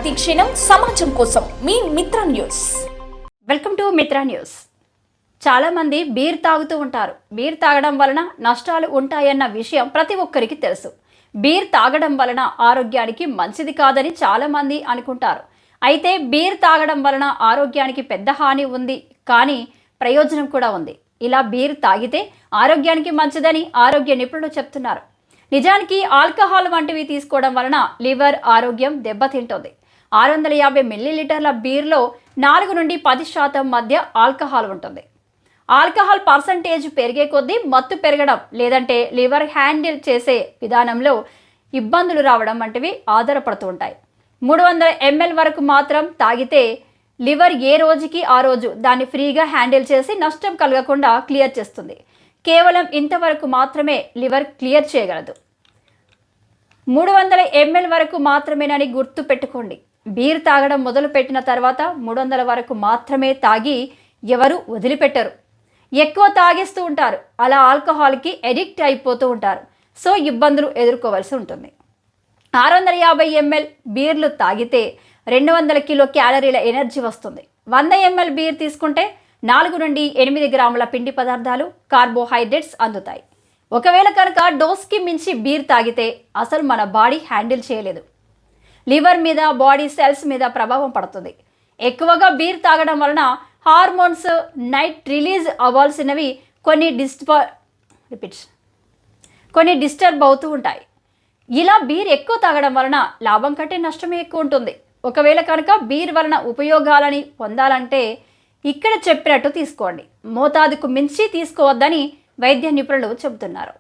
ప్రతి క్షణం సమాజం కోసం మీ మిత్ర న్యూస్. వెల్కమ్ టు మిత్ర న్యూస్. చాలామంది బీర్ తాగుతూ ఉంటారు. బీర్ తాగడం వలన నష్టాలు ఉంటాయన్న విషయం ప్రతి ఒక్కరికి తెలుసు. బీర్ తాగడం వలన ఆరోగ్యానికి మంచిది కాదని చాలామంది అనుకుంటారు. అయితే బీర్ తాగడం వలన ఆరోగ్యానికి పెద్ద హాని ఉంది, కానీ ప్రయోజనం కూడా ఉంది. ఇలా బీర్ తాగితే ఆరోగ్యానికి మంచిదని ఆరోగ్య నిపుణులు చెప్తున్నారు. నిజానికి ఆల్కహాల్ వంటివి తీసుకోవడం వలన లివర్ ఆరోగ్యం దెబ్బతింటుంది. 650 మిల్లీలీటర్ల బీర్లో 4 నుండి 10% మధ్య ఆల్కహాల్ ఉంటుంది. ఆల్కహాల్ పర్సంటేజ్ పెరిగే కొద్దీ మత్తు పెరగడం, లేదంటే లివర్ హ్యాండిల్ చేసే విధానంలో ఇబ్బందులు రావడం వంటివి ఆధారపడుతూ ఉంటాయి. 300 ml వరకు మాత్రం తాగితే లివర్ ఏ రోజుకి ఆ రోజు దాన్ని ఫ్రీగా హ్యాండిల్ చేసి నష్టం కలగకుండా క్లియర్ చేస్తుంది. కేవలం ఇంతవరకు మాత్రమే లివర్ క్లియర్ చేయగలదు. 300 ml వరకు మాత్రమేనని గుర్తు పెట్టుకోండి. బీర్ తాగడం మొదలు పెట్టిన తర్వాత 300 వరకు మాత్రమే తాగి ఎవరు వదిలిపెట్టరు. ఎక్కువ తాగేస్తూ ఉంటారు. అలా ఆల్కహాల్కి ఎడిక్ట్ అయిపోతూ ఉంటారు. సో ఇబ్బందులు ఎదుర్కోవాల్సి ఉంటుంది. 650 ml బీర్లు తాగితే 200 కిలో క్యాలరీల ఎనర్జీ వస్తుంది. 100 ml బీర్ తీసుకుంటే 4 నుండి 8 గ్రాముల పిండి పదార్థాలు, కార్బోహైడ్రేట్స్ అందుతాయి. ఒకవేళ కనుక డోస్కి మించి బీర్ తాగితే అసలు మన బాడీ హ్యాండిల్ చేయలేదు. లివర్ మీద, బాడీ సెల్స్ మీద ప్రభావం పడుతుంది. ఎక్కువగా బీర్ తాగడం వలన హార్మోన్స్ నైట్ రిలీజ్ అవ్వాల్సినవి కొన్ని డిస్టర్బ్ అవుతూ ఉంటాయి. ఇలా బీర్ ఎక్కువ తాగడం వలన లాభం కంటే నష్టమే ఎక్కువ ఉంటుంది. ఒకవేళ కనుక బీర్ వలన ఉపయోగాలని పొందాలంటే ఇక్కడ చెప్పినట్టు తీసుకోండి. మోతాదుకు మించి తీసుకోవద్దని వైద్య నిపుణులు చెబుతున్నారు.